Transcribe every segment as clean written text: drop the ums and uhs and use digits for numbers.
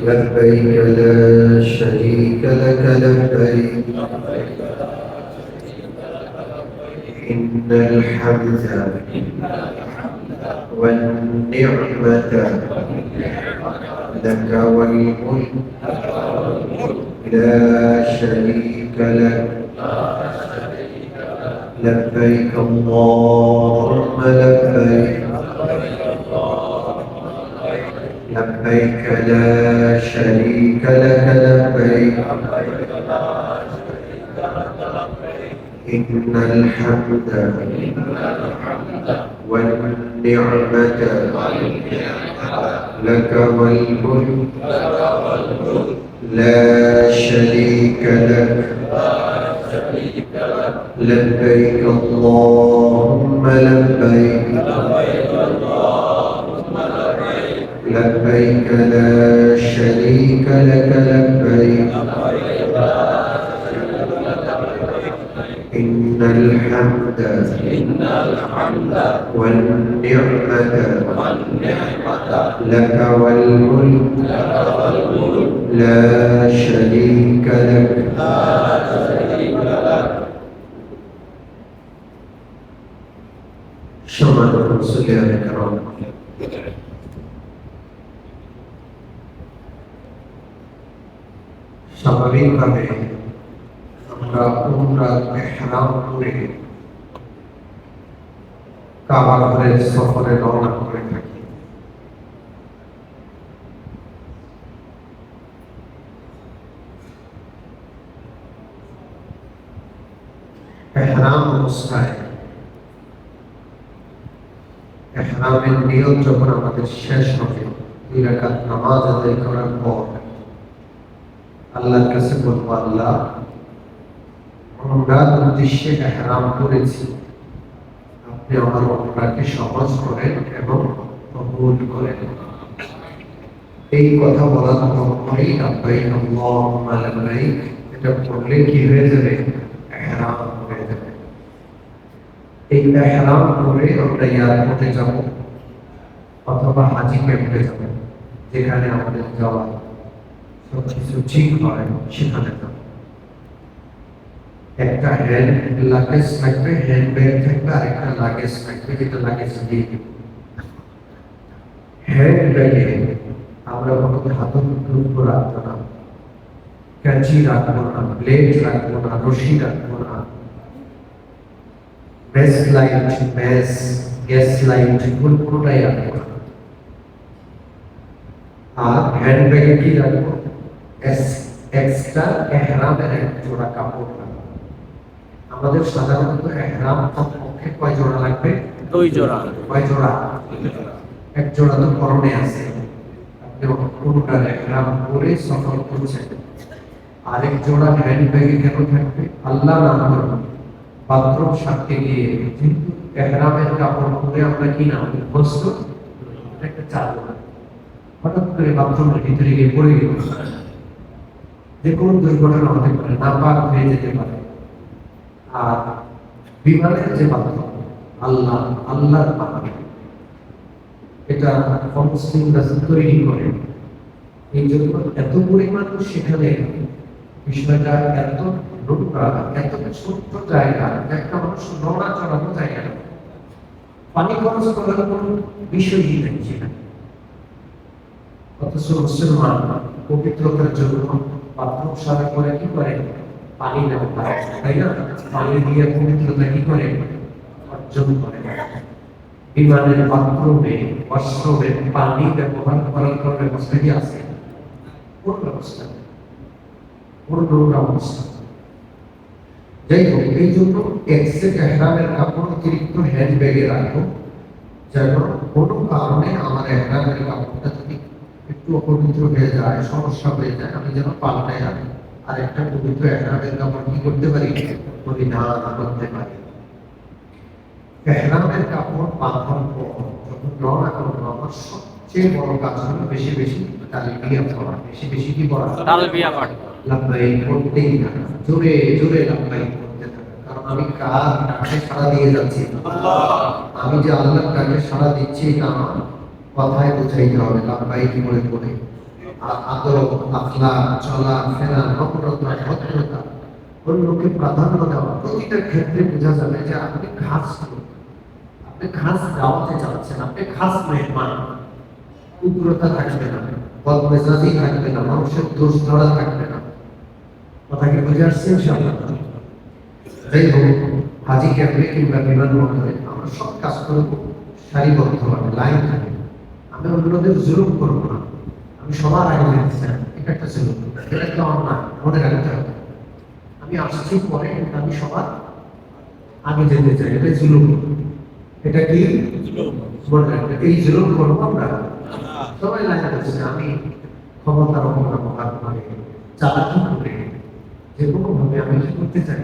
لبيك لا شريك لك لبيك إن الحمد والنعمة لك والملك لا شريك لك لبيك اللهم لبيك لبيك لا شريك لك لبيك إن الحمد والنعمة لك والملك لا شريك لك لبيك اللهم لبيك لبيك لا شريك لك لبيك إن الحمد والنعمة لك والملك لا شريك لك সম্মানিত মুসল্লিয়ানে কেরাম, স্বাভাবিকভাবে আমরা উমরার ইহরাম করে কাবা ঘরের সফরে রওনা করে থাকি। ইহরাম অবস্থায় ইহরামের নিয়ত যখন আমাদের শেষ হবে, 2 রাকাত নামাজ আদায় করার পর আল্লাহর কাছে বলবো, আল্লাহ, উমরার উদ্দেশ্যে ইহরাম করেছি, আপনি আমার উমরাকে সহজ করেন এবং কবুল করেন। এই কথা বলার পরই লাব্বাইক আল্লাহুম্মা লাব্বাইক এটা পড়লে কি হয়ে যাবে? ইহরাম হয়ে যাবে। এই ইহরাম করে আমরা এয়ারপোর্টে যাব অথবা হাজি ক্যাম্পে যাব, যেখানে আমাদের যাওয়া সবকিছু ঠিক হয় সেখানে যাব। একটা হ্যান্ড লাগেজ থাকবে, হ্যান্ড ব্যাগ থাকবে, আর একটা লাগেজ থাকবে, যেটা লাগেজ দিয়ে দিব। হ্যান্ড ব্যাগে আমরা কোনো ধাতব দ্রব্য রাখবো না, কাঁচি রাখবো না, ব্লেড রাখবো না, রশি রাখবো না, ম্যাচ লাইট, গ্যাস লাইট কোনোটাই রাখবো না। আর হ্যান্ড ব্যাগে কি রাখবো? এক্সট্রা ইহরামের এক জোড়া কাপড় রাখবো। আমাদের সাধারণত ইহরাম কমপক্ষে কয় জোড়া লাগবে? 2 জোড়া। কয় জোড়া? এক জোড়া তো পরনে আছে, আপনি কোনটা ইহরাম করে সফর করছেন। আরেক জোড়া হ্যান্ড ব্যাগে কেন থাকবে? আল্লাহ নাম করবেন, বাথরুম সারতে গিয়ে কিন্তু ইহরামের কাপড় পরে আমরা কি না অভ্যস্ত, একটা চাদর হঠাৎ করে বাথরুমের ভিতরে গিয়ে পড়ে গেল, যে কোনো দুর্ঘটনা হতে পারে, নাপাক হয়ে যেতে পারে। আর বিমানের যে বাথরুম, আল্লাহর পাক, এটা মুসলিমরা তৈরি করে। এই জন্য এত পরিমাণ সেখানে বিষয়টা এত নোংরা, এত ছোট্ট জায়গা, একটা মানুষ নোংরা চড়ানো জায়গা, পানি খরচ করার কোনো বিষয়ই নেই সেখানে। অথচ মুসলমান পবিত্রতার জন্য বাথরুম সারা করে কি করে? পানি নেওয়া, তাই না? পানি দিয়ে পবিত্রতা কি করে? অর্জন করে। বিমানের বাথরুমে, ওয়াশরুমে পানি ব্যবহার করার কোনো ব্যবস্থা কি আছে? কোন ব্যবস্থা? কোন অবস্থা? যাই হোক, এই জন্য এক্সেট ইহরামের কাপড় অতিরিক্ত হ্যান্ড ব্যাগে রাখবো, যেন কোনো কারণে আমার ইহরামের কাপড়টা যদি একটু অপবিত্র হয়ে যায়, সমস্যা হয়ে যায়, আমি যেন পাল্টাই আনি আর একটা পবিত্র ইহরামের কাপড় কি করতে পারি? পরিধান করতে পারি। ইহরামের কাপড় বাঁধার পর যখন রওনা করবো, আমার সবচেয়ে বড় কাজ হলো বেশি বেশি তালবিয়া পড়া, বেশি বেশি কি পড়া? তালবিয়া পড়া। লাব্বাইক পড়তেই না, জোরে জোরে লাব্বাইক পড়তে থাকা। কারণ আমি কার ডাকে সাড়া দিয়ে যাচ্ছি? আল্লাহ। আমি যে আল্লাহর ডাকে সাড়া দিচ্ছি, এটা আমার কথায় বুঝাইতে হবে লাভবাই কি মনে করে আদর আখলাক চলা ফেরা নম্রতা ভদ্রতা অন্যকে প্রাধান্য দেওয়া প্রতিটা ক্ষেত্রে বোঝা যাবে যে আপনি খাস লোক, আপনি খাস দাওয়াতে যাচ্ছেন, আপনি খাস মেহমান। উগ্রতা থাকবে না, বদমেজাজি থাকবে না, মানুষের দোষ ধরা থাকবে না। কথা কি বুঝে আসছে ইনশাআল্লাহ? যাই হোক, হাজি ক্যাম্পে কিংবা বিমানবন্দরে আমরা সব কাজ করব সারিবদ্ধভাবে, লাইন থাকে। আমি অন্যদের জুলুম করবো না, আমি সবার আগে যেতে চাই, এটা একটা জুলুম, এটা একটা অন্যায়, মনে রাখতে হবে। আমি আসছি পরে, কিন্তু আমি সবার আগে যেতে চাই, এটা জুলুম। এটা কি মনে রাখবে? এই জুলুম করবো আমরা সবাই লাইন করছে, আমি ক্ষমতার অপব্যবহার করে চালাকি করে যে কোনো ভাবে আমি কি করতে চাই,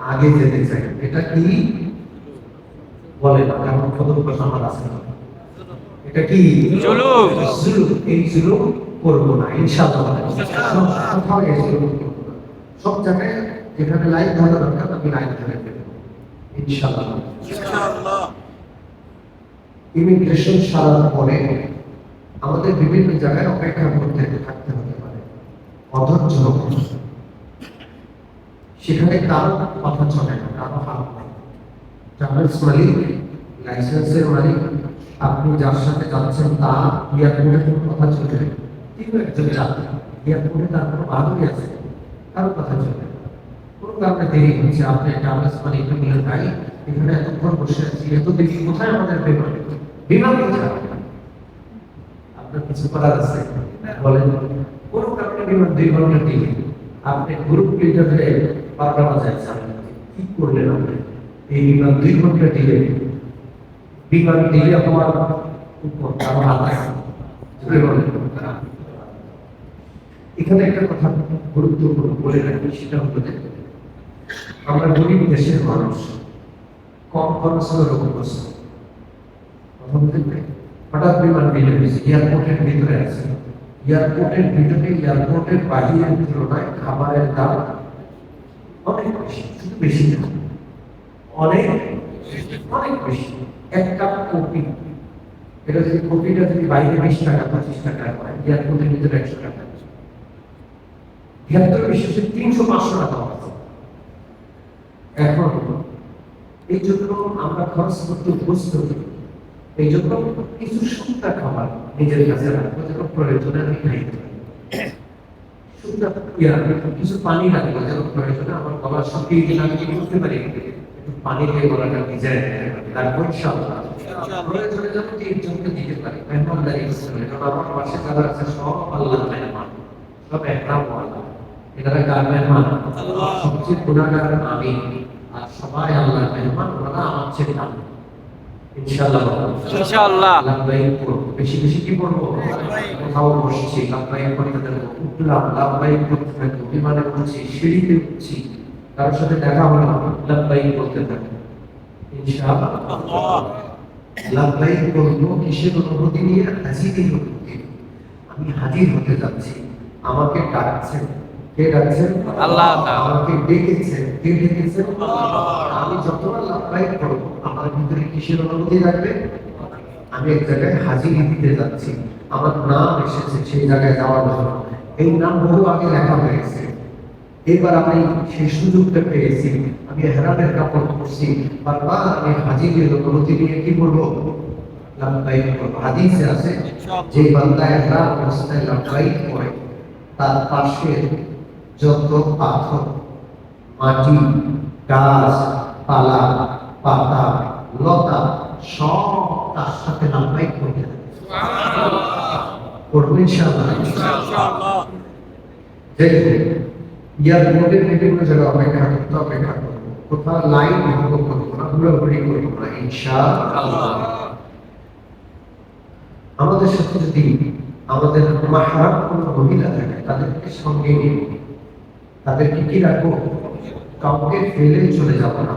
আগে যেতে চাই। এটা কি বলে না, কারণ কদম কথা আমার আছে না। এটা কি জুলুম? জুলুম, এই জুলুম করবো না ইনশাআল্লাহ। কোথাও এই জুলুম করবো না, সব জায়গায় যেখানে লাইন ধরা দরকার আমি লাইন ধরে ফেলবো ইনশাআল্লাহ। ইনশাআল্লাহ। ইমিগ্রেশন সারার পরে আমাদের বিভিন্ন জায়গায় অপেক্ষা করতে থাকতে হতে পারে, অধৈর্য হবে। সেখানে কারো কথা চলে না, কারো হাত নেই। ট্রাভেলস মালিক, লাইসেন্সের মালিক, আপনি যার সাথে যাচ্ছেন তা এয়ারপোর্টে কোনো কথা চলবে, কিন্তু একজন যাত্রী এয়ারপোর্টে তার কোনো বাহাদুরি আছে, কারো কথা চলবে না। কোনো কারণে দেরি হচ্ছে, আপনি ট্রাভেলস মালিক নিয়ে ভাই এখানে এতক্ষণ বসে আছি, এত দেখি কোথায় আমাদের বিমান, বিমান কোথায়? আপনার কিছু করার আছে বলেন? কোনো কারণে বিমান 2 ঘন্টা দেরি, আপনি গ্রুপ লিডারে বারবার বাজাচ্ছেন, কি করলেন আপনি? এই বিমান 2 ঘন্টা দিলে, বিমান দিলে আমার উপর কারো হাত আছে। এখানে একটা কথা গুরুত্বপূর্ণ বলে রাখি, সেটা হলো যে আমরা গরিব দেশের মানুষ, কম খরচে রোগ করছে, হঠাৎ বিমান দিলে এয়ারপোর্টের ভিতরে আছে, এয়ারপোর্টের ভিতরে এয়ারপোর্টের বাহিরের তুলনায় খাবারের দাম অনেক বেশি, শুধু বেশি না, অনেক অনেক বেশি। এক কাপ কফি, এটা যদি কফিটা যদি বাইরে 20 টাকা 25 টাকা হয়, এয়ারপোর্টের ভিতরে 100 টাকা, ভেতরে বিশেষে 300-500 টাকা আছে। এখন এই জন্য আমরা খরচ করতে অভ্যস্ত, এই জন্য কিছু শুকনা খাবার নিজের কাছে রাখবো, যখন প্রয়োজনে আমি খাইতে পারি। শুকনা কিছু পানি রাখবো, যখন প্রয়োজনে আমার গলা শুকিয়ে গেলে আমি কি করতে পারি, একটু পানি দিয়ে গলাটা ভিজায় রাখবো ইনশাআল্লাহ। প্রয়োজনে যখন 3 জনকে দিতে পারি, মেহমানদারি করতে, কারণ আমার পাশে যারা আছে সব আল্লাহর মেহমান, সব একরাম ওয়ালা। এনারা কার মেহমান? আল্লাহ। সবচেয়ে গুনাহগার আমি, আর সবাই আল্লাহর মেহমান, ওরা আমার চেয়ে ভালো ইনশাআল্লাহ। ইনশাআল্লাহ লাভবাইক করব, বেশি বেশি কি করব? কোথাও বসছি লাভবাইক করতে থাকবো, উঠলাম লাভবাইক করতে থাকবো, বিমানে উঠছি, সিঁড়িতে উঠছি, কারোর সাথে দেখা হলো লাভবাইক করতে থাকবো ইনশাআল্লাহ। লাভবাইক করব কিসের অনুভূতি নিয়ে? হাজিরের অনুভূতি। আমি হাজির হতে যাচ্ছি, আমাকে ডাকছেন, কে ডাকছেন? আল্লাহ। আমাকে ডেকেছেন, কে ডেকেছেন? আল্লাহ। আমি যতবার লাভবাইক করব আমার ভিতরে কিসের অনুভূতি থাকবে? আমি এক জায়গায় হাজিরি দিতে যাচ্ছি, আমার নাম এসেছে সেই জায়গায় যাওয়ার জন্য, এই নাম বহু আগে লেখা হয়েছে, এবার আমি সেই সুযোগটা পেয়েছি, আমি হেরামের কাপড় পরছি, বারবার আমি হাজিরের অনুভূতি নিয়ে কি করবো? লাভবাইক করব। হাদিসে আছে যে বান্দা ইহরাম অবস্থায় লাভবাইক করে, তার পাশে যত পাথর, মাটি, গাছ, পালা, পাতা, লতা সব তার সাথে লাভবাইক করতে থাকে। করবো ইনশাআল্লাহ। এয়ারপোর্টের বিভিন্ন জায়গায় অপেক্ষা করবো, কোথাও লাইন ভঙ্গ করবো না, ঘোরাঘুরি করবো না ইনশাআল্লাহ। আমাদের সাথে যদি আমাদের মাহরাম কোনো মহিলা থাকে, তাদেরকে সঙ্গে নিয়ে, তাদেরকে কি রাখবো? কাউকে ফেলে চলে যাবো না,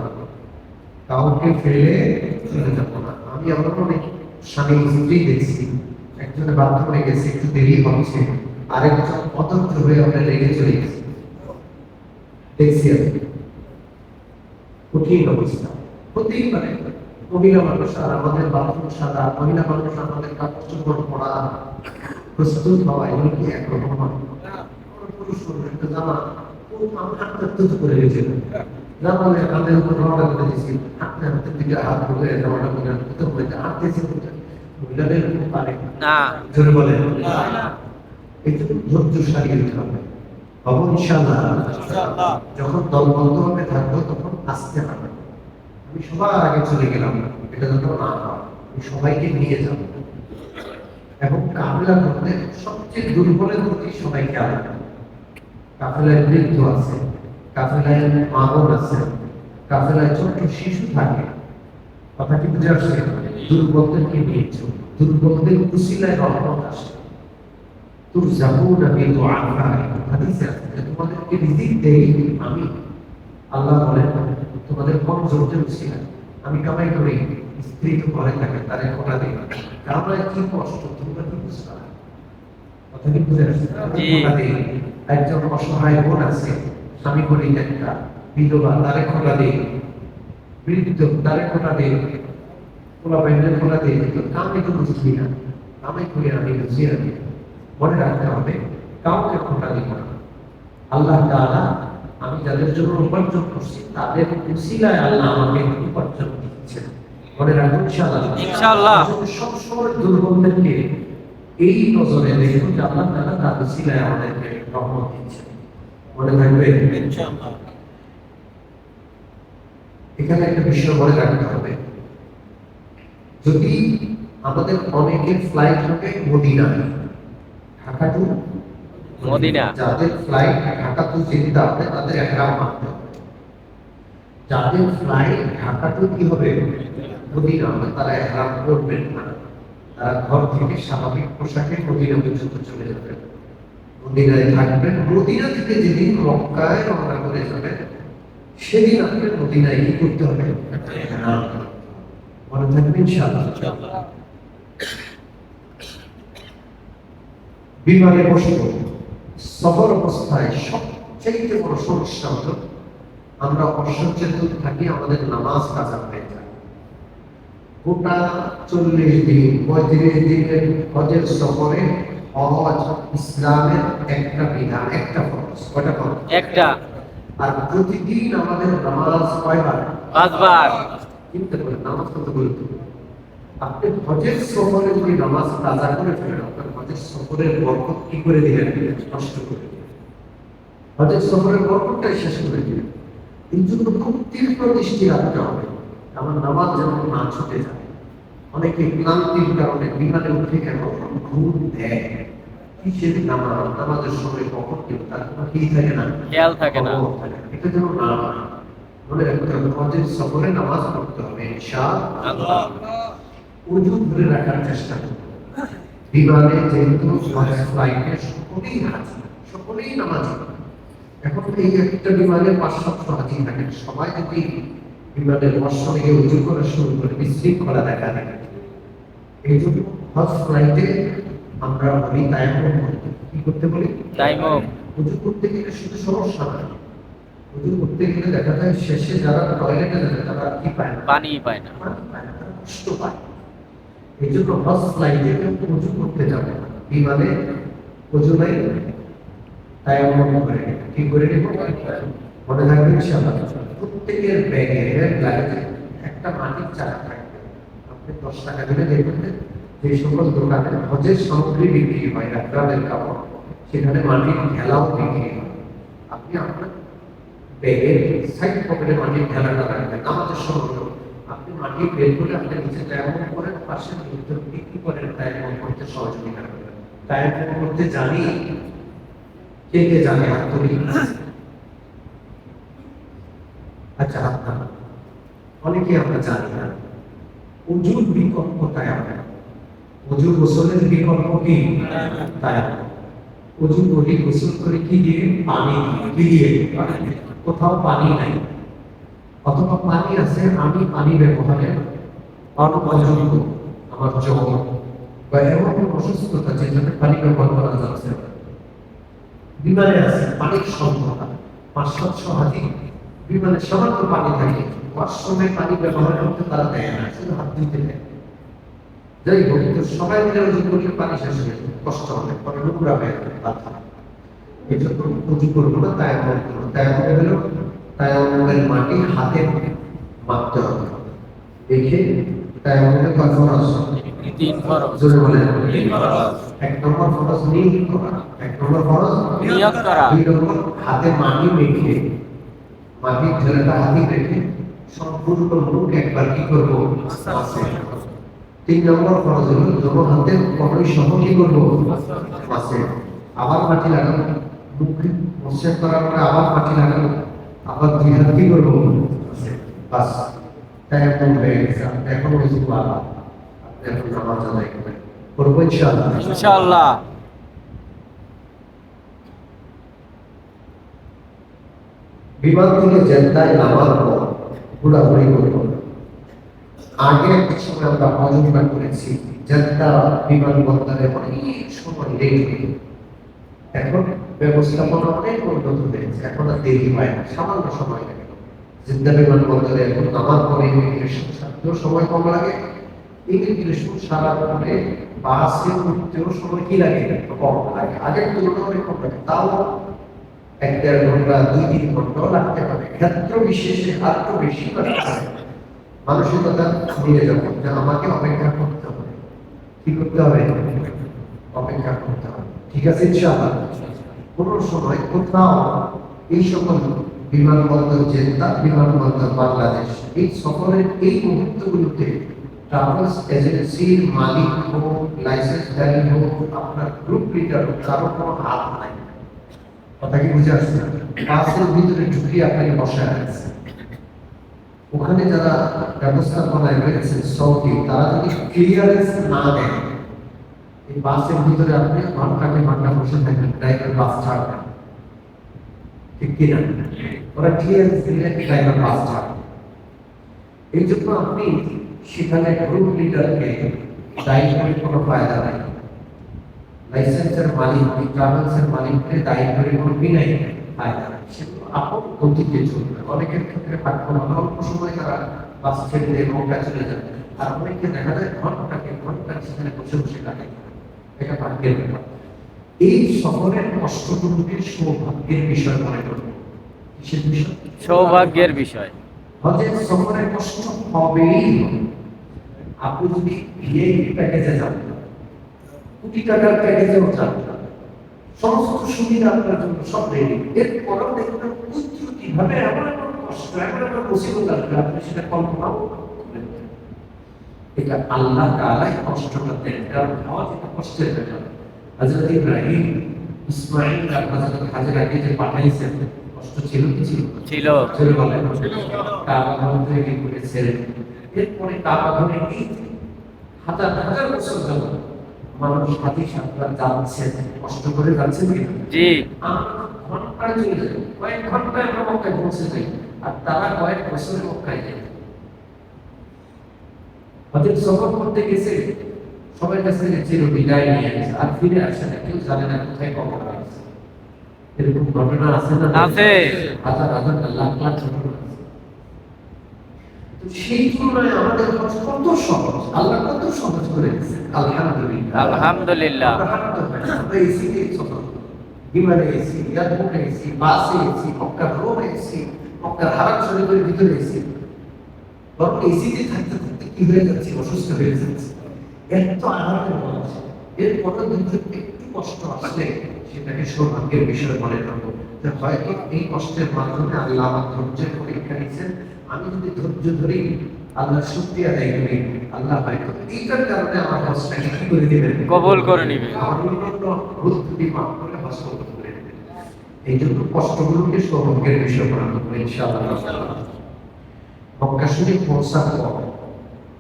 কাউকে ফেলে চলে যাবো না। আমি আমার অনেক স্বামী স্ত্রী দেখছি, একজনের বাথরুমে গেছে, একটু দেরি হচ্ছে, আরেকজন অতর্ক হয়ে আমরা লেগে চলে গেছি, দেখছি আমি। কঠিন অবস্থা হতেই পারে, মহিলা মানুষ আর আমাদের বাথরুম সাদা, মহিলা মানুষ আমাদের কাপড় চোপড় পরা, প্রস্তুত হওয়া, এগুলো কি একরকম হয়? পুরুষ মানুষের জামা আমার হাতটা তুত করে গেছিল, জামালে কাঁধের উপর রওনা করে দিয়েছি, হাতে হাতের দিকে হাত ধরে জামাটা করে তুত করে হাঁটতেছি। মহিলাদের পারে না, জোরে বলে এই জন্য ধৈর্য সারিয়ে দিতে হবে। হবো ইনশাআল্লাহ। যখন দলবদ্ধ ভাবে থাকবো তখন আসতে হবে। আমি সবার আগে চলে গেলাম, এটা যত না হয় আমি সবাইকে নিয়ে যাব এবং কাফেলার মধ্যে সবচেয়ে দুর্বলের প্রতি সবাইকে আনবে। কাফেলায় বৃদ্ধ আছে, কাফেলায় মামন আছে, কাফেলায় ছোট্ট শিশু থাকে। কথা কি বুঝে আসছে? দুর্বলদেরকে নিয়েছো, দুর্বলদের উসিলায় রহমত আসে। তুরজাকুনা বিদুআফা, হাদিসে আছে তোমাদেরকে রিজিক দেই আমি। আল্লাহ বলেন তোমাদের কমজোরদের উসিলায় আমি কামাই করি। স্ত্রী তো ঘরে থাকে, তারে খোটা দিই, কামাই কি কষ্ট তোমরা কি বুঝতে পারো? কথা কি বুঝে আসছে? খোটা দিই। একজন অসহায় বোন আছে, স্বামী করি একটা বিধবা, তারে খোটা দিই। বৃদ্ধ তারে খোটা দিই, পোলা বাইনের খোটা দিই। কিন্তু কামাই তো বুঝবি না, কামাই করি আমি বুঝি আমি। মনে রাখতে হবে কাউকে খোটা দিব না। আল্লাহ তাআলা আমি যাদের জন্য উপার্জন করছি তাদের উসিলায় আল্লাহ আমাকে উপার্জন দিচ্ছেন। মনে রাখুন ইনশাআল্লাহ। সবসময় দুর্বলদেরকে এই নজরে দেখুন যে আল্লাহ তাআলা তার উসিলায় আমাদেরকে রহমত দিচ্ছেন। মনে থাকবে ইনশাআল্লাহ। এখানে একটা বিষয় মনে রাখতে হবে, যদি আমাদের অনেকের ফ্লাইট হবে মদিনায়, ঢাকা টু মদিনা, যাদের ফ্লাইট ঢাকা টু জেদ্দা হবে তাদের ইহরাম মানতে হবে। যাদের ফ্লাইট ঢাকা টু কি হবে মদিনা হবে তারা ইহরাম করবেন না, তারা ঘর থেকে স্বাভাবিক পোশাকে মদিনা পর্যন্ত চলে যাবেন, মদিনায় থাকবেন। মদিনা থেকে যেদিন মক্কায় রওনা করে যাবেন সেদিন আপনার মদিনায় কি করতে হবে? ইহরাম। মনে থাকবে ইনশাআল্লাহ। বিমানে বসবো, সফর অবস্থায় সবচেয়ে বড় সমস্যা হলো আমরা অসচেতন থাকি, আমাদের নামাজ কাজা হয়ে যায়। গোটা 40 দিন 35 দিনের হজের সফরে হজ ইসলামের একটা বিধান, একটা ফরজ। কয়টা ফরজ? একটা। আর প্রতিদিন আমাদের নামাজ কয়বার? 5 বার। চিন্তা করে নামাজ কত গুরুত্বপূর্ণ। আপনি হজের সফরে যদি নামাজ কাজা করে ফেলেন, আপনার হজের সফরের বরকত কি করে দিলেন? নষ্ট করে দিলেন। হজের সফরের বরকতটাই শেষ করে দিলেন। এই জন্য খুব তীব্র দৃষ্টি রাখতে হবে আমার নামাজ যেন না ছুটে যায়। অনেকে ক্লান্তির কারণে বিমানে উঠে কেন ঘুম দেয়, কিসের নামাজ, নামাজের সময় কখন কেউ তার কোনো কি থাকে না, খেয়াল থাকে না। এটা যেন না হয়। মনে রাখতে হবে হজের সফরে নামাজ পড়তে হবে ইনশাআল্লাহ। ওযু ধরে রাখার চেষ্টা করব। বিমানে যেহেতু ফ্লাইটে সকলেই হাজি, সকলেই নামাজি। এখন এই একটা বিমানে 500-700 হাজি থাকে, সবাই যদি বিমানের বর্ষণে গিয়ে উঁচু করা শুরু করে বিশৃঙ্খলা দেখা দেয়। এই জন্য হজ ফ্লাইটে আমরা বলি তায়াম্মুম করতে। কি করতে বলি? তায়াম্মুম। উঁচু করতে গেলে শুধু সমস্যা না, উঁচু করতে গেলে দেখা যায় শেষে যারা টয়লেটে যাবে তারা কি পায় না? পানি পায় না, পানি পায় না, তারা কষ্ট পায়। এই জন্য হজ ফ্লাইটে উঁচু করতে যাবে না, বিমানে উঁচু নাই তায়াম্মুম করে কি করে নেব? মনে থাকবে ইনশাআল্লাহ। প্রত্যেকের ব্যাগে লাগবে একটা মাটির চারা থাকবে। আপনি 10 টাকা দিলে দেখবেন যে সকল দোকানে হজের সামগ্রী বিক্রি হয়, একরামের কাপড়, সেখানে মাটির ঢেলাও বিক্রি হয়। আপনি আপনার ব্যাগের সাইড পকেটে মাটির ঢেলাটা রাখবেন। আমাদের সময় আপনি মাটি বের করে আপনি নিচে তায়াম্মুম করেন, পাশে ভিতর বিক্রি করেন, তায়াম্মুম করতে সহযোগিতা করেন। তায়াম্মুম করতে জানি কে কে জানে? হাত তুলি। আচ্ছা, হাত নামান। অনেকে আমরা জানি না ওযুর বিকল্প তায়াম্মুম। ওযু গোসলের বিকল্প কি? তায়াম্মুম। ওযু করি, গোসল করে কি দিয়ে? পানি দিয়ে। কোথাও পানি নাই অথবা পানি আছে, আমি পানি ব্যবহারে অনুপযোগ্য, আমার জ্বর বা এমন অসুস্থতা যেখানে পানি ব্যবহার করা যাচ্ছে না। বিমানে আছে পানির সংকট, 500-700 হাজি বিমানে সামান্য পানি থাকে, ওয়াশরুমে পানি ব্যবহার করতে তারা দেয় না, শুধু হাত ধুতে দেয়। যাই হোক, তো সবাই মিলে উজু করলে পানি শেষ হয়ে যাবে, কষ্ট হবে, পরে নোংরা হয়ে যাবে পাথর। এই জন্য উজু করবো না, তায়াম্মুম করবো। তায়াম্মুম হলো তায়াম্মুমের মাটি হাতে মাপতে হবে, দেখে তায়াম্মুমে কয় ফরজ? 3 ফরজ। জোরে বলেন। 3 ফরজ। 1 নম্বর ফরজ নিয়ত করা, 1 নম্বর ফরজ নিয়ত করা। 2 নম্বর হাতে মাটি মেখে, মাটির ঢেলাটা হাতে রেখে সম্পূর্ণ মুখ একবার কি করবো? 3 নম্বর ফরজ হলো যখন হাতে কবরি সহ কি করবো? মাসে। আবার মাটি লাগানো, মুখে মোশক করার পরে আবার মাটি লাগানো, আবার 2 হাত কি করবো? বাস, তায়াম্মুম হয়ে গেছে। এখন ওই যে বাবা আপনি এখন নামাজ আদায় করবেন, করবো ইনশাআল্লাহ। ইনশাআল্লাহ। বিমান থেকে জেদ্দায় নামার পর ঘোরাঘুরি করব। আগে একটা সময় আমরা অযোধ্যা করেছি, জেদ্দা বিমানবন্দরে অনেক সময় লেট হয়ে, এখন ব্যবস্থাপনা অনেক উন্নত হয়েছে, এখন আর দেরি হয় না, সামান্য সময় লাগে। জেদ্দা বিমানবন্দরে এখন নামার পরে ইমিগ্রেশন ছাড়তেও সময় কম লাগে, ইমিগ্রেশন সারা পরে বাসে উঠতেও সময় কি লাগে? কম লাগে, আগের তুলনায় অনেক কম লাগে। তাও 1-1.5 ঘন্টা 2-3 ঘন্টাও লাগতে পারে, ক্ষেত্র বিশেষে আরো বেশি লাগতে পারে। মানসিকতা নিয়ে যাবো যে আমাকে অপেক্ষা করতে হবে, কি করতে হবে? অপেক্ষা করতে হবে, ঠিক আছে ইনশাআল্লাহ। কোনো সময় কোথাও এই সকল বিমানবন্দর, জেদ্দা বিমানবন্দর, বাংলাদেশ, এই সফরের এই মুহূর্তগুলোতে ট্রাভেলস এজেন্সির মালিক হোক, লাইসেন্সধারী হোক, আপনার গ্রুপ লিডার হোক, কারো কোনো হাত নাই। কথা কি বুঝে আসছে? বাসের ভিতরে ঢুকি আপনাকে বসায় আছে, ওখানে যারা ব্যবস্থাপনায় রয়েছে সৌদি, তারা যদি ক্লিয়ারেন্স না দেয়, এই বাসের ভিতরে আপনি ঘন্টাকে ঘন্টা বসে থাকেন, ড্রাইভার বাস ছাড়বে, ঠিক কিনা? ওরা ক্লিয়ারেন্স দিলে ড্রাইভার বাস ছাড়বে। এই জন্য আপনি সেখানে গ্রুপ লিডারকে দায়ী করে কোনো ফায়দা নাই, লাইসেন্সের মালিক, ট্রাভেলসের মালিককে দায়ী করে কোনো বিনাই ফায়দা নাই, সেগুলো আপন গতিতে চলবে। অনেকের ক্ষেত্রে ভাগ্য ভালো, অল্প সময় তারা বাস ছেড়ে দিয়ে নৌকা চলে যাবে, আর অনেকে দেখা যায় ঘন্টাকে ঘন্টা সেখানে বসে বসে কাটে, এটা ভাগ্যের ব্যাপার। এই সফরের কষ্টগুলোকে সৌভাগ্যের বিষয় মনে করবে। কিসের বিষয়? সৌভাগ্যের বিষয়। হজের সফরের কষ্ট হবেই হবে। আপনি যদি ভিআইপি প্যাকেজে যান, কোটি টাকার প্যাকেজেও যান, সমস্ত সুবিধা আপনার জন্য সব রেডি, এরপরেও দেখবেন কিভাবে এমন এমন কষ্ট, এমন এমন মুসিবত আসবে, আপনি সেটা কল্পনাও করবেন না। এটা আল্লাহ তাআলাই কষ্টটা দেন, কারণ হজ এটা কষ্টের ব্যাপার। হযরত ইব্রাহিম, ইসমাঈল আর হযরত হাজরাকে যে পাঠাইছেন, কষ্ট ছিল কি ছিল? ছিল। ছিল বলেন। কাবা ঘর তৈরি করেছেন, এরপরে কাবা ঘরে এই হাজার হাজার বছর যাবত মানুষ হাতি সাঁতরা যাচ্ছে, কষ্ট করে যাচ্ছেন কিনা? জি। আমরা ঘন্টায় চলে যাই, কয়েক ঘন্টায় আমরা মক্কায় পৌঁছে যাই, আর তারা কয়েক বছরে মক্কায় যায়। হজের সফর করতে গেছে, সবার কাছে চির বিদায় নিয়ে গেছে, আর ফিরে আসে না, কেউ জানে না কোথায় কখন গেছে। এরকম ঘটনা আছে না? আছে। হাজার হাজার লাখ লাখ ঘটনা আছে। তো সেই তুলনায় আমাদের হজ কত সহজ, আল্লাহ কত সহজ করে দিয়েছে। আলহামদুলিল্লাহ, আলহামদুলিল্লাহ। আমরা এসিতে সফর করি, বিমানে এসি, এয়ারপোর্টে এসি, বাসে এসি, মক্কার রোডে এসি, মক্কার হারাম শরীফের ভিতরে এসি, বরং এসিতে থাকতে থাকতে কি হয়ে যাচ্ছে? অসুস্থ হয়ে যাচ্ছে। এত আরামের মানুষ, এরপরে কিন্তু একটু কষ্ট আসলে সেটাকে সৌভাগ্যের বিষয় মনে করবো, যে হয়তো এই কষ্টের মাধ্যমে আল্লাহ আমার ধৈর্যের পরীক্ষা নিচ্ছেন। আমি যদি ধৈর্য ধরি, আল্লাহ শুকরিয়া আদায় করি, আল্লাহ হয়তো এইটার কারণে আমার হজটাকে কি করে দিবেন? কবুল করে নিবেন। আমার অন্যান্য ভুল ত্রুটি মাফ করে হজ কবুল করে দিবেন। এই জন্য কষ্টগুলোকে সৌভাগ্যের বিষয় মনে করবো ইনশাআল্লাহ। মক্কা শরীফ পৌঁছার পর,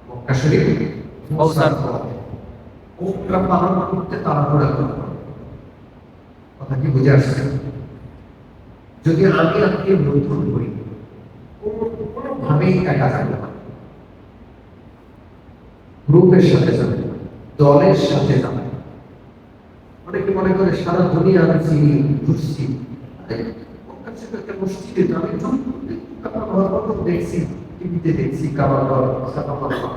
মক্কা শরীফ পৌঁছার পর ওমরা পালন করতে তাড়াহুড়া করবো। কথা কি বুঝে আসছে? যদি আমি আপনি নতুন হই, কোনোভাবেই একা যাবে না, গ্রুপের সাথে যাবে, দলের সাথে যাবে। অনেকে মনে করে সারা দুনিয়া আমি চিনি, ঘুরছি, মসজিদে আমি দেখছি, টিভিতে দেখছি কাবাঘর সাফা মারওয়া,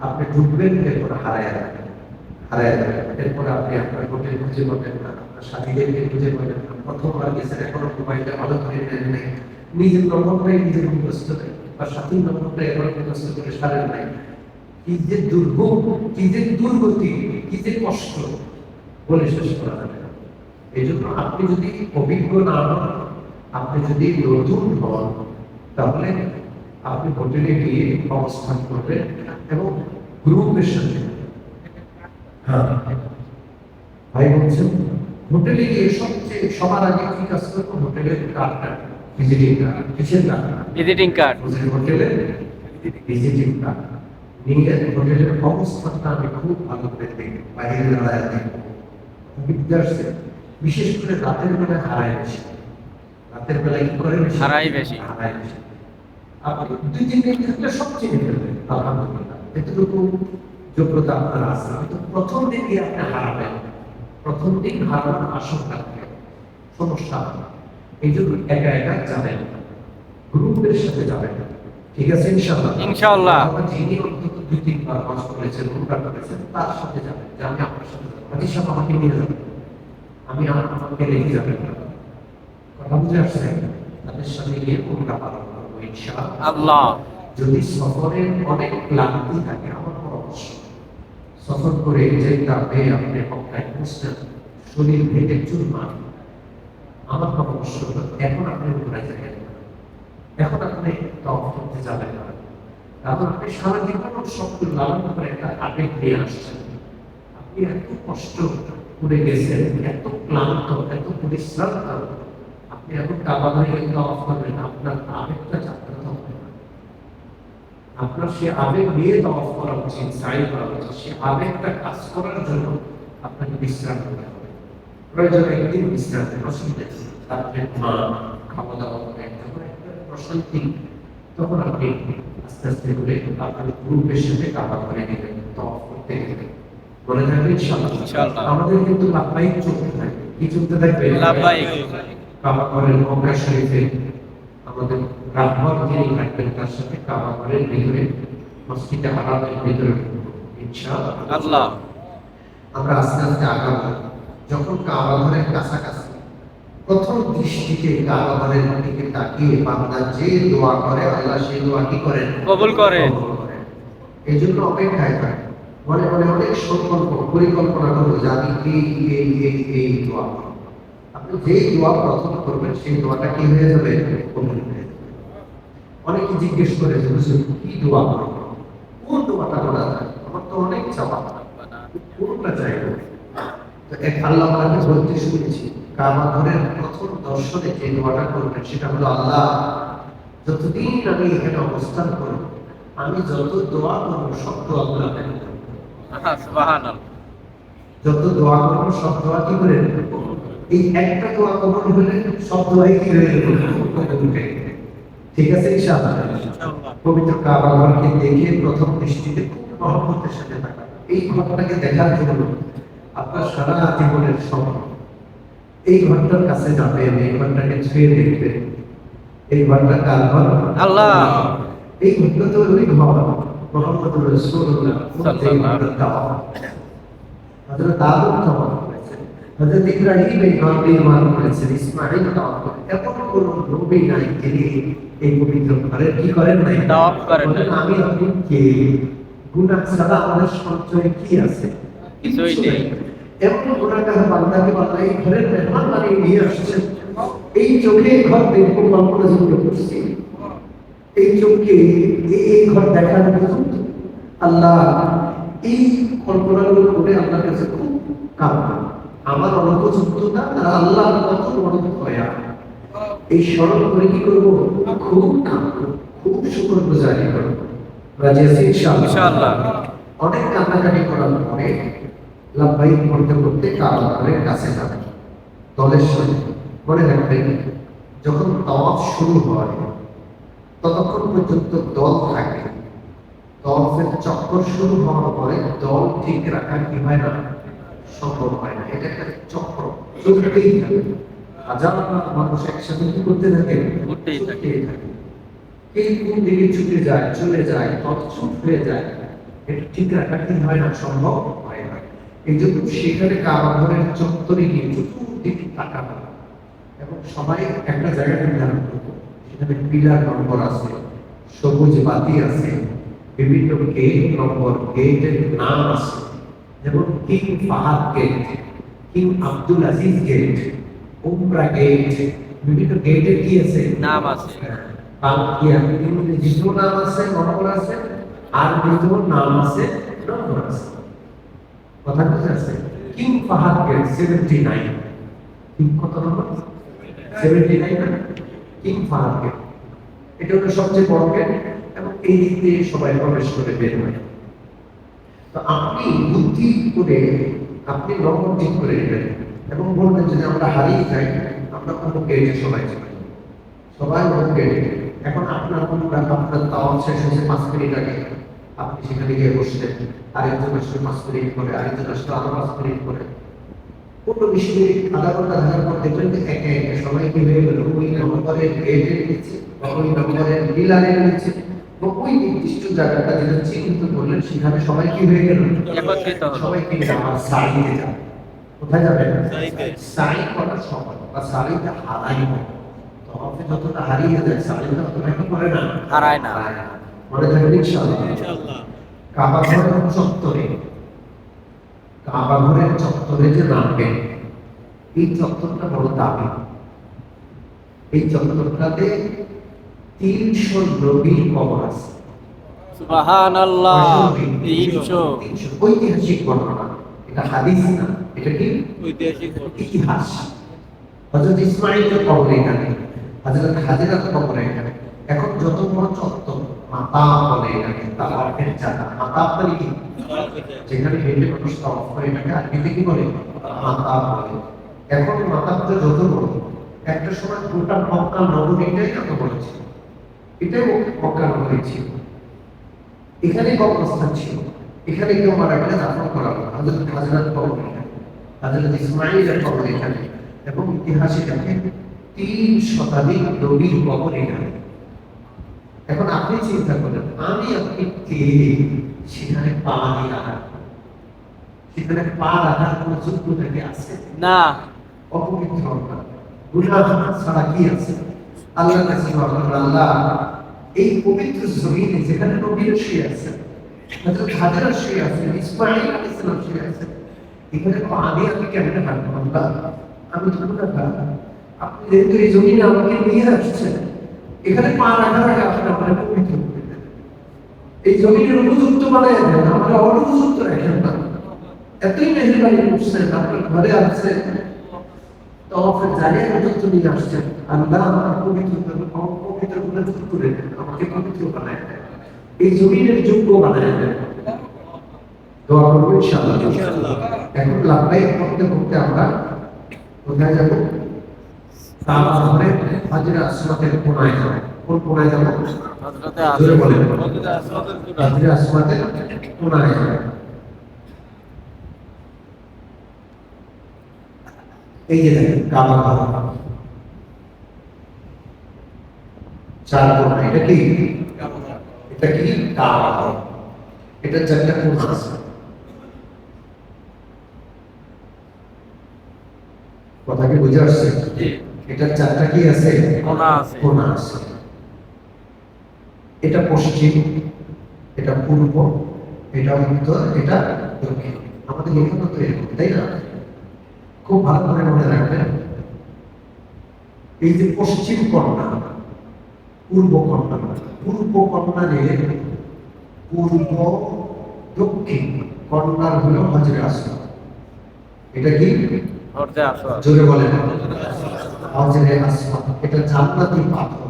আপনি ঢুকবেন এরপর হারায় যাবেন, এরপর আপনি আপনার হোটেল খুঁজে পাবেন না, আপনার সাথীদেরকে খুঁজে পাবেন না, প্রথমবার গেছেন এখনো মোবাইলটা ভালো করে নেন নাই, নিজের নম্বরটাই নিজের মুখস্থ নেই বা সাথীর নম্বরটা এখনো মুখস্থ করে সারেন নাই। কি যে দুর্ভোগ, কি যে দুর্গতি, কি যে কষ্ট বলে শেষ করা যাবে না। এই জন্য আপনি যদি অভিজ্ঞ না হন, আপনি যদি নতুন হন, তাহলে আপনি হোটেলে গিয়ে অবস্থান করবেন এবং গ্রুপের সাথে, হ্যাঁ ভাই বলছেন, হোটেলে গিয়ে সবচেয়ে সবার আগে কি কাজ করবো? হোটেলের কার্ডটা, ভিজিটিং কার্ড, কিসের কার্ড? Visiting card. হোটেলের ভিজিটিং কার্ড নিয়ে হোটেলের অবস্থানটা আমি খুব ভালো করে দেখি, বাইরে দাঁড়ায় দেখবো। বিশেষ করে রাতের বেলা হারায় বেশি, রাতের বেলা কি করে? হারাই বেশি। আপনি 2-3 দিন থাকলে সব চিনে ফেলবেন, আলহামদুলিল্লাহ, এতটুকু যোগ্যতা আপনার আছে। কিন্তু প্রথম দিন গিয়ে আপনি হারাবেন, প্রথম দিন হারানোর আশঙ্কা থাকে, সমস্যা। এই জন্য একা একা যাবেন, গ্রুপের সাথে যাবেন, ঠিক আছে? ইনশাআল্লাহ ইনশাআল্লাহ। যিনি অন্তত 2-3 বার হজ করেছেন, উমরা করেছেন, তার সাথে যাবেন, যে আমি আপনার সাথে যাবো, হাদিস সাহেব আমাকে নিয়ে যাবেন, আমি আমাকে রেখে যাবেন না। কথা বুঝে আসছে? তাদের সাথে গিয়ে উমরা পালন করবো ইনশাআল্লাহ। যদি সফরের অনেক ক্লান্তি থাকে, আমার পরামর্শ, সফর করে যেতে হবে, আপনি মক্কায় পৌঁছলেন, শরীর ভেঙে চুরমার, আমার পরামর্শ হলো এখন আপনি উমরায় যাবেন, এখন আপনি তওয়াফ করতে যাবেন না, কারণ আপনি সারা জীবন শক্ত লালন করে একটা আবেগ নিয়ে আসছেন। আপনি এত কষ্ট করে গেছেন, এত ক্লান্ত, এত পরিশ্রান্ত, আপনি এখন কাবা ঘরে তওয়াফ করবেন, আপনার আবেগটা জাগ্রত হবে না। আপনার সে আবেগ নিয়ে তওয়াফ করা উচিত, সাই করা উচিত। সে আবেগটা কাজ করার জন্য আপনাকে বিশ্রাম নিতে হবে। প্রয়োজনে একদিন বিশ্রাম নেন, অসুবিধা নেই। রাত্রে খাওয়া দাওয়া করে যখন একটা প্রশান্তি, তখন আপনি আস্তে আস্তে করে আপনার গ্রুপের সাথে কাবা ঘরে গেলেন, তওয়াফ করতে গেলেন। বলে থাকবে ইনশাআল্লাহ। আমাদের কিন্তু লাভবাহিক চলতে থাকবে। কি চলতে থাকবে? লাভবাহিক। কাবা ঘরের মক্কা শরীফে আমাদের রাহবার যিনি থাকবেন, তার সাথে কাবা ঘরের ভিতরে, মসজিদে হারামের ভিতরে ইনশাআল্লাহ আমরা আস্তে আস্তে আগাবো। যখন কাবা ঘরের কাছাকাছি, প্রথম দৃষ্টিতে কাবা ঘরের দিকে তাকিয়ে বান্দা যে দোয়া করে, আল্লাহ সেই দোয়া কি করেন? কবুল করেন। এই জন্য অপেক্ষায় থাকে, মনে মনে অনেক সংকল্প পরিকল্পনা করবো যে আমি এই দোয়া, আপনি যেই দোয়া প্রথম করবেন সেই দোয়াটা কি হয়ে যাবে? কবুল হয়ে যাবে। অনেকে জিজ্ঞেস করে যে হুজুর কি দোয়া করব, কোন দোয়াটা করা যায়? আমার তো অনেক চাওয়া, কোনটা চাইবো? তো এক আল্লাহ আমাকে বলতে শুনেছি, কাবা ঘরের প্রথম দর্শনে যে দোয়াটা করবেন সেটা হলো, আল্লাহ যতদিন আমি এখানে অবস্থান করব, আমি যত দোয়া করবো সব দোয়া গুলো সুবহানাল্লাহ। যত দোয়া করবো সব দোয়া কি করে? এই একটা দোয়া কবুল হলে সব দোয়াই কি হয়ে যাবে? ঠিক আছে ইনশাআল্লাহ। পবিত্র কাবা ঘরকে দেখে প্রথম দৃষ্টিতে খুব মহব্বতের সাথে থাকা, এই ঘরটাকে দেখার জন্য আপনার সারা জীবনের স্বপ্ন, এই ঘরটার কাছে যাবেন, এই ঘরটাকে ছুঁয়ে দেখবেন। এই ঘরটা কার ঘর? আল্লাহ। এই ঘরটা তো ওই ঘর মুহাম্মদুর রাসূলুল্লাহ সাল্লাল্লাহু আলাইহি ওয়াসাল্লাম, হযরত আদম তওয়াফ করেছেন, হযরত ইব্রাহিম এই ঘর নির্মাণ করেছেন, ইসমাঈল তওয়াফ করেছেন। এমন কোন নবী নাই যিনি এই পবিত্র ঘরের কি করেন নাই? তওয়াফ করেন নাই। আমি আপনি কে? গুনাহ ছাড়া আমাদের সঞ্চয় কি আছে? কিছুই নেই। এমন গুনাহগার বান্দাকে আল্লাহ এই ঘরের মেহমান বানিয়ে নিয়ে আসছেন। এই চোখে ঘর দেখবো কল্পনা যোগ্য করছি, এই চোখে এই ঘর দেখার পর্যন্ত আল্লাহ এই কল্পনাগুলো করে আল্লাহর কাছে খুব কাঁদবে। আমার অনুপযুক্ততা আর আল্লাহ কত বড় দয়া, এই স্মরণ করে কি করবো? খুব কাঁদবো, খুব শুকরগুজারি করবো। রাজি আছি ইনশাআল্লাহ। অনেক কান্নাকাটি করার পরে লাভবাহিক করতে করতে কাবা ঘরের কাছে যাবেন দলের সঙ্গে। মনে রাখবেন, যখন তাওয়াফ শুরু হয় ততক্ষণ পর্যন্ত দল থাকে। তাওয়াফের চক্কর শুরু হওয়ার পরে দল ঠিক রাখা কি হয় না? সম্ভব হয় না। এটা একটা চক্র, চলতেই থাকে। হাজার মানুষ একসাথে কি করতে থাকে? ঘুরতেই থাকে। এই কোন দিকে ছুটে যায়, চলে যায়, তৎসব হয়ে যায়, এটা ঠিক রাখা কি হয় না, সম্ভব হয় না। এই জন্য সেখানে কাবা ঘরের চত্বরে গিয়ে চতুর্দিকে তাকানো এবং সবাই একটা জায়গা নির্ধারণ করবো, সেখানে পিলার নম্বর আছে, সবুজ বাতি আছে, বিভিন্ন গেট নম্বর, গেটের নাম আছে, যেমন king Fahd gate, king Abdul Aziz gate, Umrah gate, বিভিন্ন গেটের কি আছে, নাম আছে। ইংরেজিতেও নাম আছে, নম্বর আছে, আর আরবিতেও নাম আছে, নম্বর আছে। কথা বুঝে আছে? কিং ফাহাদ গেট 79, কিং কত নম্বর? 79 না? কিং ফাহাদ গেট, এটা হলো সবচেয়ে বড় গেট এবং এই দিক দিয়ে সবাই প্রবেশ করে বের হয়। তো আপনি বুদ্ধি করে আপনি নম্বর ঠিক করে নেবেন এবং বলবেন যদি আমরা হারিয়ে যাই, আমরা কোনো গেটে সবাই যাই, সবাই কোনো গেটে। এখন আপনার আপনার তাওয়াফ শেষ হয়েছে 5 মিনিট আগে, আপনি সেখানে গিয়ে বসলেন, আরেকজন আসলে 5 মিনিট করে, আরেকজন আসলে আরো 5 মিনিট করে, 15-20 মিনিট, আধা ঘন্টা থাকার পর দেখবেন যে একে একে সবাই কি হয়ে গেল, ওই নম্বরের গেটের নিচে বা ওই নম্বরের পিলারের নিচে বা ওই নির্দিষ্ট জায়গাটা যেটা চিহ্নিত করলেন, সেখানে সবাই কি হয়ে গেল, একত্রিত হলো। সবাই কি আমার সাইডে যাবে। কোথায় যাবেন? সাই করার সময় বা সাইডে হারাই না, তবে যতটা হারিয়ে যায় সাইডে ততটা কি করে না, হারায় না। মনে থাকবে ইনশাআল্লাহ। কাবা ঘরের চত্বরে, কাবা ঘরের চত্বরে যে নামবেন, এই চত্বরটা বড় দামি। এই চত্বরটাতে 300 নবীর কবর আছে। সুবহানাল্লাহ। 300 ঐতিহাসিক বর্ণনা, এটা হাদিস না, এটা কি ঐতিহাসিক ইতিহাস। হযরত ইসমাঈলের কবর এখানে, হযরত হাজেরার কবর এখানে। এখন যত বড় চত্বর, মাতাব বলে এটাকে, তাওয়াফের জায়গা। মাতাব মানে কি? যেখানে হেঁটে মানুষ তাওয়াফ করে, এটাকে আরবিতে কি বলে? মাতাব বলে। এখন মাতাবটা যত বড়, একটা সময় গোটা মক্কা নগরীটাই এত বড় ছিল, এটাই মক্কা নগরী ছিল। এখানে কবরস্থান ছিল, এখানে কেউ মারা গেলে দাফন করা হতো। হযরত হাজরাত কবর এখানে, হযরত ইসমাঈলের কবর এখানে, এবং ইতিহাসে দেখে 3 শতাধিক নবীর কবর এখানে। এখন আপনি চিন্তা করেন, আমি আপনি কে সেখানে পা দিয়ে রাখার, সেখানে পা রাখার কোন যোগ্যতা কি আছে? না। অপবিত্র আমরা, গুনাহ ছাড়া কি আছে? আল্লাহর কাছে আল্লাহ এই পবিত্র জমিনে যেখানে নবীরা শুয়ে আছেন, হযরত হাজেরা শুয়ে আছেন, ইসমাঈল আলাইহিস সালাম শুয়ে আছেন, এখানে পা দিয়ে আমি কেমনে হাঁটবো? আল্লাহ, আমি তো গুনাহগার, আপনি যেহেতু এই জমিনে আমাকে নিয়ে আসছেন, এখানে পা রাখার আগে আপনি আমাকে পবিত্র করে দেন, এই জমিনের উপযুক্ত বানায় দেন, আমরা অনুপযুক্ত রাখেন না। এতই মেহেরবানি করছেন, আপনার ঘরে আসছেন, তাওয়াফের জায়গায় পর্যন্ত নিয়ে আসছেন, আল্লাহ আমার পবিত্র করে দূর করে দেন, আমাকে পবিত্র বানায় দেন, এই জমিনের যোগ্য বানায় দেন। দোয়া করবো ইনশাআল্লাহ। এখন লাভবাহিক করতে করতে আমরা কোথায় যাব? কাবা ঘরে হাজরে আসওয়াদের কোনায় যাব। কোন কোনায় যাব? হযরতে জোরে বলেন। আসওয়াদের হাজরে আসওয়াদের কোনায় যাব। এই যে দেখেন কাবা ঘর, 4 কোণা। এটা কি? এটা কি? কাবা ঘর। এটা 4টা কোণা আছে। কথা কি বুঝে আসছে? এটা 4টা কি আছে? কোণা আছে। কোণা আছে। এটা পশ্চিম, এটা পূর্ব, এটা উত্তর, এটা দক্ষিণ। আমাদের এখানে তো এরকম, তাই না? খুব ভালো করে মনে রাখবেন, এই যে পশ্চিম কর্ণা, পূর্ব কর্ণা, পূর্ব কর্ণা নিয়ে পূর্ব দক্ষিণ কর্ণার হলো হাজরে আসওয়াদ। এটা কি? হযরতে আসওয়াদ। জোরে বলেন। হাজরে আসওয়াদ এটা জান্নাতি পাথর।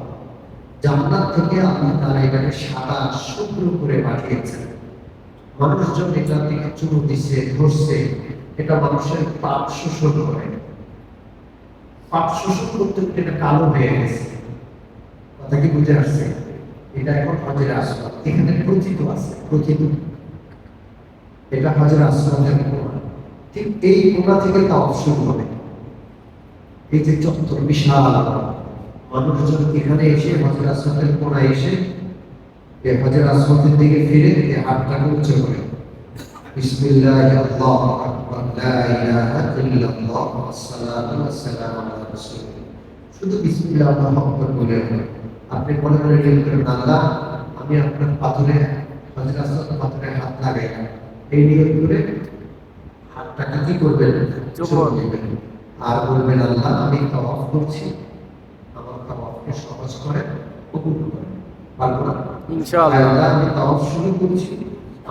জান্নাত থেকে আল্লাহ তাআলা এটাকে সাদা শুভ্র করে পাঠিয়েছেন। মানুষজন এটা থেকে চুমু দিচ্ছে, ধরছে, এটা মানুষের পাপ শোষণ করে, পাপ শোষণ করতে করতে এটা কালো হয়ে গেছে। কথা কি বুঝে আসছে? এটা এখন হাজরে আসওয়াদ, এখানে প্রথিত আছে, প্রথিত। এটা হাজরে আসওয়াদের কোণা। ঠিক এই কোণা থেকে তাওয়াফ শুরু হবে। এই যে চত্বর বিশাল, মানুষজন এখানে এসে হজরত আসওয়াদের কোনায় এসে হজরত আসওয়াদের দিকে ফিরে হাতটাকে উঁচু করে বিসমিল্লাহ আল্লাহু আকবার লা ইলাহা ইল্লাল্লাহ আসসালাতু ওয়াসসালামু আলা রাসূলিল্লাহ। শুধু বিসমিল্লাহ আল্লাহু আকবার বলে আপনি মনে মনে নিয়ত করেন, আল্লাহ আমি আপনার পাথরে হযরত আসওয়াদ পাথরে হাত লাগাইলাম, এই নিয়ত করে হাতটাকে কি করবেন? চুমো দিবেন। আর বলবেন, আল্লাহ আমি তাওয়াফ করছি, আমার তাওয়াফকে সহজ করে কবুল করেন। পারবো না? ইনশাআল্লাহ। আল্লাহ আমি তাওয়াফ শুরু করছি,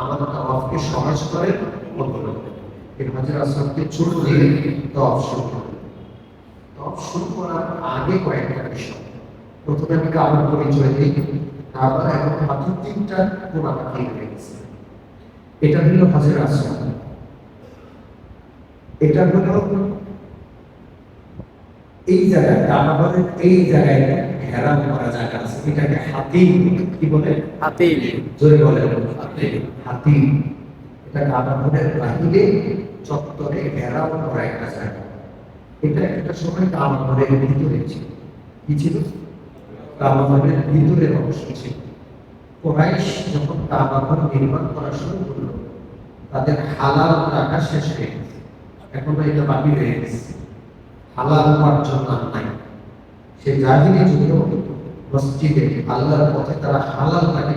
আমার তাওয়াফকে সহজ করে কবুল করেন। এই হযরত আসওয়াদকে চুমো দিয়ে তাওয়াফ শুরু করবেন। তাওয়াফ শুরু করার আগে কয়েকটা বিষয়, প্রথমে আমি কাবার পরিচয় দিই। কাবার এখন মাত্র 3টা কোণা বাকি হয়ে গেছে। এটা হলো হযরত আসওয়াদ, এটা হলো এই জায়গায় কাবাগরের এই জায়গায় ঘেরাও করা জায়গা আছে, এটাকে হাতিম কি বলে? হাতিম। জোরে বলে হাতিম। এটা কাবাগরের বাহিরে চত্বরে ঘেরাও করা একটা জায়গা। এটা একটা সময় কাবাগরের ভিতরে ছিল। কি ছিল? কাবাগরের ভিতরের অংশ ছিল। কুরাইশ যখন কাবাগর নির্মাণ করা শুরু করলো, তাদের হালাল টাকা শেষ হয়ে গেছে, এখন এটা বাকি রয়ে গেছে, হালাল উপার্জন আর নাই। সে জাহিলি যুগেও মসজিদে আল্লাহর পথে তারা হালাল টাকা